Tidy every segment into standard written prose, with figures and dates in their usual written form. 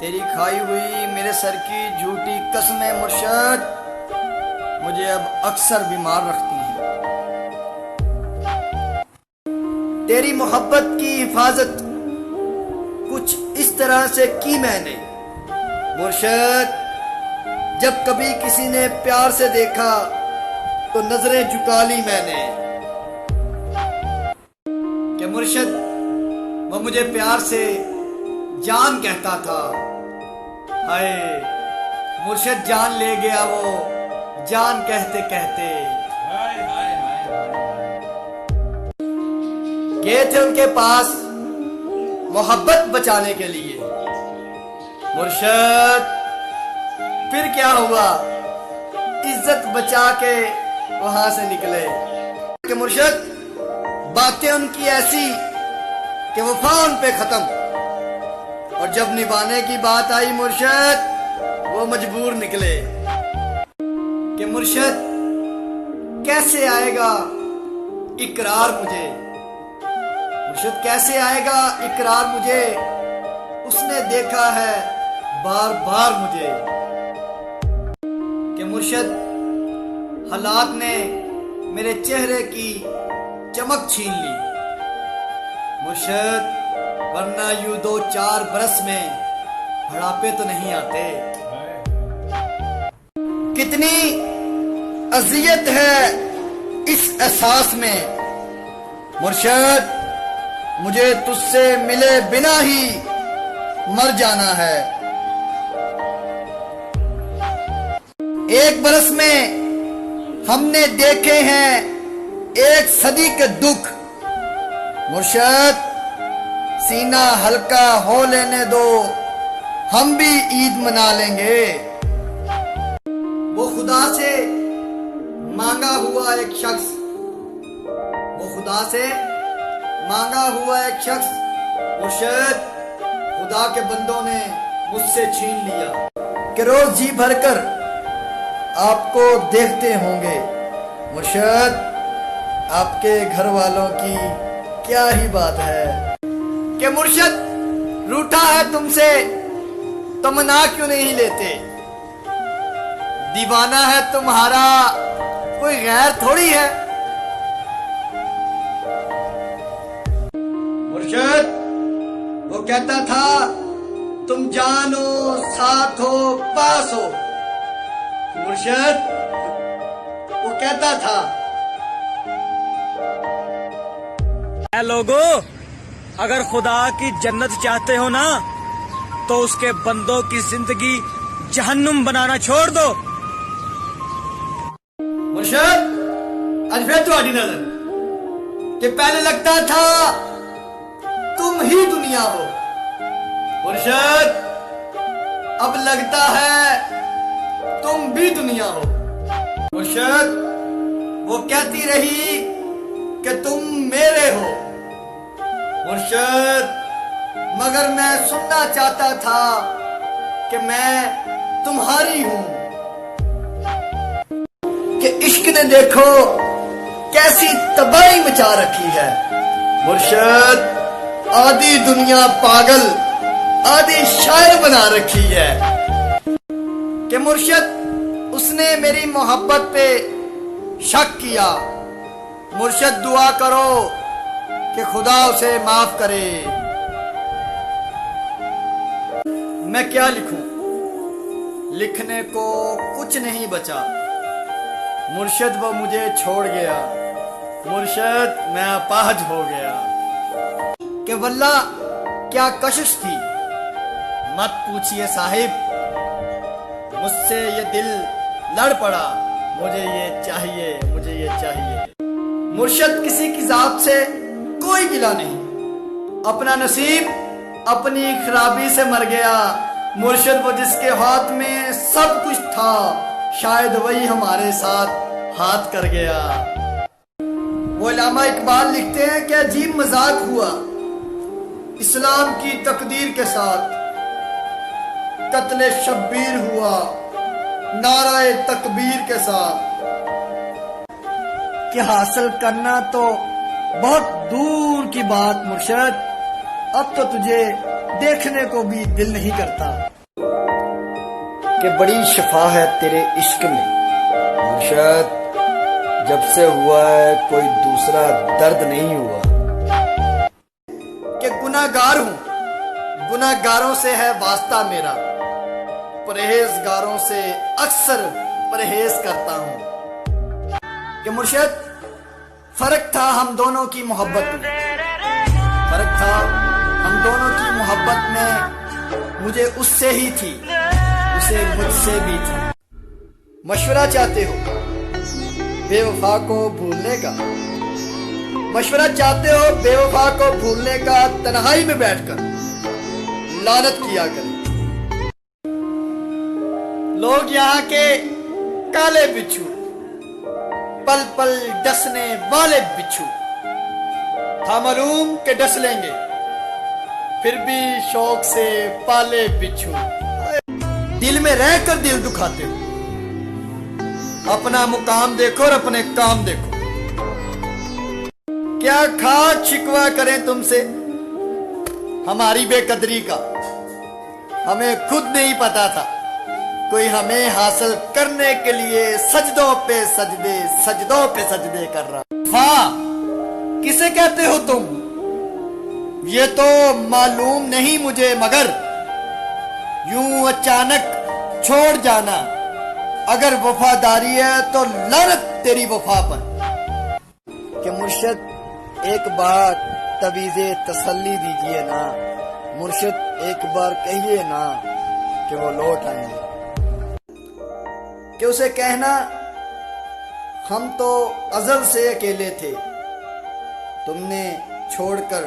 تیری کھائی ہوئی میرے سر کی جھوٹی قسمیں مرشد مجھے اب اکثر بیمار رکھتی ہیں۔ تیری محبت کی حفاظت کچھ اس طرح سے کی میں نے مرشد، جب کبھی کسی نے پیار سے دیکھا تو نظریں جھکا لی میں نے کہ مرشد وہ مجھے پیار سے جان کہتا تھا، ہائے مرشد جان لے گیا وہ جان کہتے کہتے۔ گئے تھے ان کے پاس محبت بچانے کے لیے مرشد، پھر کیا ہوا؟ عزت بچا کے وہاں سے نکلے کہ مرشد باتیں ان کی ایسی کہ وفا ان پہ ختم، اور جب نبھانے کی بات آئی مرشد وہ مجبور نکلے کہ مرشد کیسے آئے گا اقرار مجھے، مرشد کیسے آئے گا اقرار مجھے، اس نے دیکھا ہے بار بار مجھے کہ مرشد حالات نے میرے چہرے کی چمک چھین لی مرشد، ورنہ یوں 2-4 برس میں بڑھاپے تو نہیں آتے۔ کتنی اذیت ہے اس احساس میں مرشد، مجھے تجھ سے ملے بنا ہی مر جانا ہے۔ 1 برس میں ہم نے دیکھے ہیں 1 صدی کے دکھ مرشد، سینہ ہلکا ہو لینے دو ہم بھی عید منا لیں گے۔ وہ خدا سے مانگا ہوا ایک شخص، وہ خدا سے مانگا ہوا ایک شخص مرشد خدا کے بندوں نے مجھ سے چھین لیا کہ روز جی بھر کر آپ کو دیکھتے ہوں گے مرشد، آپ کے گھر والوں کی کیا ہی بات ہے کہ مرشد روٹھا ہے تم سے تو منا کیوں نہیں لیتے، دیوانہ ہے تمہارا کوئی غیر تھوڑی ہے مرشد، وہ کہتا تھا تم جانو ساتھ ہو پاس ہو مرشد، وہ کہتا تھا۔ اے لوگو، اگر خدا کی جنت چاہتے ہو نا تو اس کے بندوں کی زندگی جہنم بنانا چھوڑ دو۔ مرشد آج پھر تمہاری نظر کہ پہلے لگتا تھا تم ہی دنیا ہو مرشد، اب لگتا ہے تم بھی دنیا ہو مرشد، وہ کہتی رہی کہ تم میرے ہو مرشد، مگر میں سننا چاہتا تھا کہ میں تمہاری ہوں کہ عشق نے دیکھو کیسی تباہی مچا رکھی ہے مرشد، آدھی دنیا پاگل آدھی شاعر بنا رکھی ہے کہ مرشد اس نے میری محبت پہ شک کیا مرشد، دعا کرو کہ خدا اسے معاف کرے۔ میں کیا لکھوں، لکھنے کو کچھ نہیں بچا مرشد، وہ مجھے چھوڑ گیا مرشد، میں اپاہج ہو گیا کہ واللہ کیا کشش تھی، مت پوچھئے صاحب، مجھ سے یہ دل لڑ پڑا، مجھے یہ چاہیے مجھے یہ چاہیے مرشد، کسی کی ذات سے کوئی گلہ نہیں، اپنا نصیب اپنی خرابی سے مر گیا مرشد، وہ جس کے ہاتھ میں سب کچھ تھا شاید وہی ہمارے ساتھ ہاتھ کر گیا۔ وہ علامہ اقبال لکھتے ہیں کہ عجیب مذاق ہوا اسلام کی تقدیر کے ساتھ، قتل شبیر ہوا نعرہ تکبیر کے ساتھ کہ حاصل کرنا تو بہت دور کی بات مرشد، اب تو تجھے دیکھنے کو بھی دل نہیں کرتا۔ کہ بڑی شفا ہے تیرے عشق میں مرشد، جب سے ہوا ہے کوئی دوسرا درد نہیں ہوا، کہ گناہگار ہوں، گناہگاروں سے ہے واسطہ میرا، پرہیزگاروں سے اکثر پرہیز کرتا ہوں، کہ مرشد فرق تھا ہم دونوں کی محبت میں، فرق تھا ہم دونوں کی محبت میں، مجھے اس سے ہی تھی، اسے مجھ سے بھی تھی۔ مشورہ چاہتے ہو بے وفا کو بھولنے کا، مشورہ چاہتے ہو بے وفا کو بھولنے کا، تنہائی میں بیٹھ کر لعنت کیا کریں لوگ یہاں کے کالے بچھو، پل پل ڈسنے والے بچھو، تھا معلوم کہ ڈس لیں گے پھر بھی شوق سے پالے بچھو، دل میں رہ کر دل دکھاتے ہو، اپنا مقام دیکھو اور اپنے کام دیکھو، کیا کھا شکوا کریں تم سے ہماری بے قدری کا، ہمیں خود نہیں پتا تھا کوئی ہمیں حاصل کرنے کے لیے سجدوں پہ سجدے، سجدوں پہ سجدے کر رہا۔ ہاں کسے کہتے ہو تم یہ تو معلوم نہیں مجھے، مگر یوں اچانک چھوڑ جانا اگر وفاداری ہے تو لعنت تیری وفا پر۔ کہ مرشد ایک بار تویز تسلی دیجئے نا، مرشد ایک بار کہیے نا کہ وہ لوٹ آئیں گے، کہ اسے کہنا ہم تو ازل سے اکیلے تھے، تم نے چھوڑ کر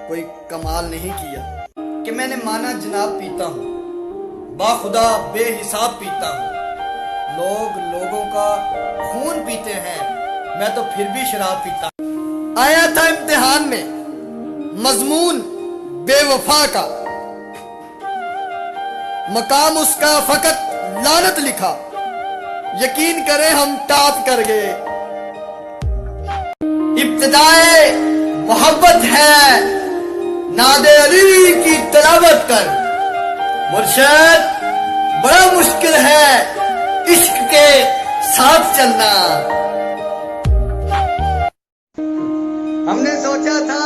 کوئی کمال نہیں کیا، کہ میں نے مانا جناب پیتا ہوں، باخدا بے حساب پیتا ہوں، لوگ لوگوں کا خون پیتے ہیں، میں تو پھر بھی شراب پیتا ہوں۔ آیا تھا امتحان میں مضمون بے وفا کا، مقام اس کا فقط لعنت لکھا، یقین کریں ہم ٹاپ کر گئے، ابتدائے محبت ہے ناد علی کی تلاوت کر، مرشد بڑا مشکل ہے عشق کے ساتھ چلنا، ہم نے سوچا تھا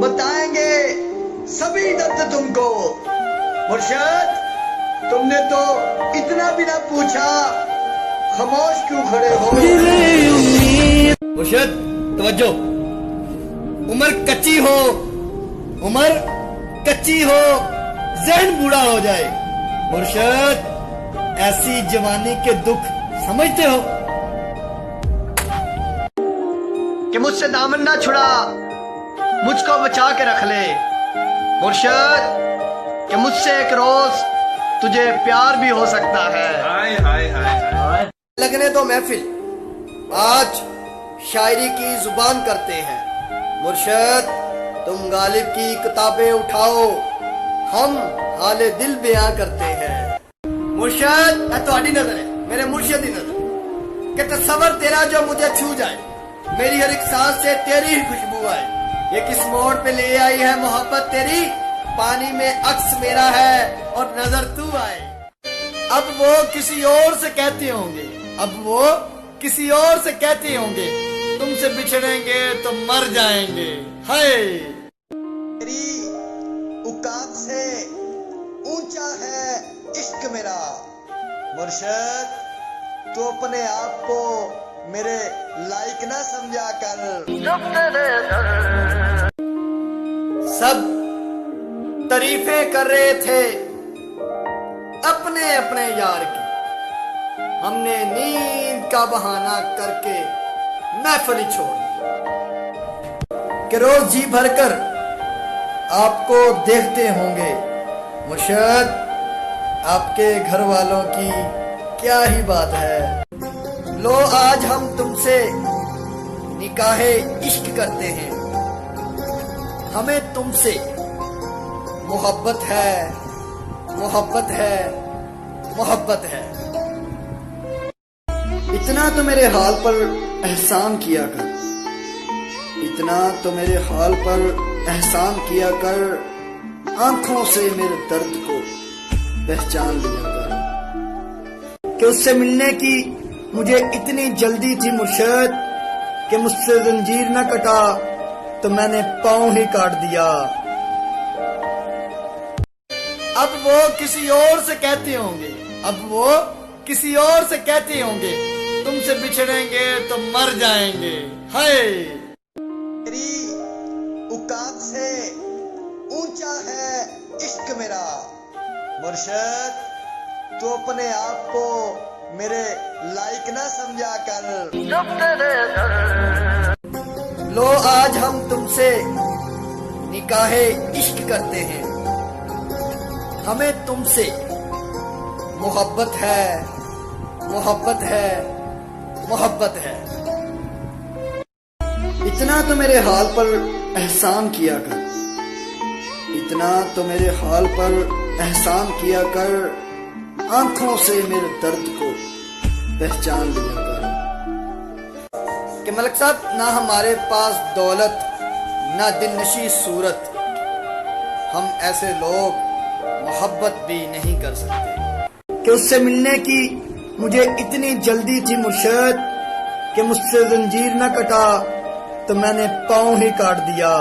بتائیں گے سبھی درد تم کو، مرشد تم نے تو اتنا بھی نہ پوچھا، خاموش کیوں کھڑے ہو؟ مرشد توجہ، عمر کچی ہو، عمر کچی ہو، ذہن بوڑھا ہو جائے، مرشد ایسی جوانی کے دکھ سمجھتے ہو؟ کہ مجھ سے دامن نہ چھڑا، مجھ کو بچا کے رکھ لے، مرشد کہ مجھ سے ایک روز تجھے پیار بھی ہو سکتا ہے۔ لگنے تو محفل، آج شاعری کی زبان کرتے ہیں، مرشد تم غالب کی کتابیں اٹھاؤ، ہم حال دل بیان کرتے ہیں۔ مرشد تہاڈی نظر ہے میرے مرشد کی نظر، کہ تصور تیرا جو مجھے چھو جائے، میری ہر ایک سانس سے تیری ہی خوشبو آئے، یہ کس موڑ پہ لے آئی ہے محبت تیری، پانی میں عکس میرا ہے اور نظر تو آئے، اب وہ کسی اور سے کہتے ہوں گے، اب وہ کسی اور سے کہتے ہوں گے، تم سے بچھڑیں گے تو مر جائیں گے، ہائے میری اوقات سے اونچا ہے عشق میرا، مرشد تو اپنے آپ کو میرے لائق نہ سمجھا کر، سب تعریفیں کر رہے تھے اپنے اپنے یار کی، ہم نے نیند کا بہانہ کر کے محفل ہی چھوڑ دی، کہ روز جی بھر کر آپ کو دیکھتے ہوں گے، مرشد آپ کے گھر والوں کی کیا ہی بات ہے، لو آج ہم تم سے نکاح عشق کرتے ہیں، ہمیں تم سے محبت ہے، محبت ہے، محبت ہے، اتنا تو میرے حال پر احسان کیا کر، اتنا تو میرے حال پر احسان کیا کر، آنکھوں سے میرے درد کو پہچان لیا کر، کہ اس سے ملنے کی مجھے اتنی جلدی تھی مرشد کہ مجھ سے زنجیر نہ کٹا تو میں نے پاؤں ہی کاٹ دیا. اب وہ کسی اور سے کہتے ہوں گے، تم سے بچھڑیں گے تو مر جائیں گے. ہائے میری اوقات سے اونچا ہے عشق میرا. مرشد تو اپنے آپ کو میرے لائق نہ سمجھا کر. لو آج ہم تم سے نکاح عشق کرتے ہیں. ہمیں تم سے محبت ہے. اتنا تو میرے حال پر احسان کیا کر، آنکھوں سے میرے درد کو پہچان لیا کر. کہ ملک صاحب نہ ہمارے پاس دولت نہ دل نشی صورت، ہم ایسے لوگ محبت بھی نہیں کر سکتے. کہ اس سے ملنے کی مجھے اتنی جلدی تھی مرشد کہ مجھ سے زنجیر نہ کٹا تو میں نے پاؤں ہی کاٹ دیا.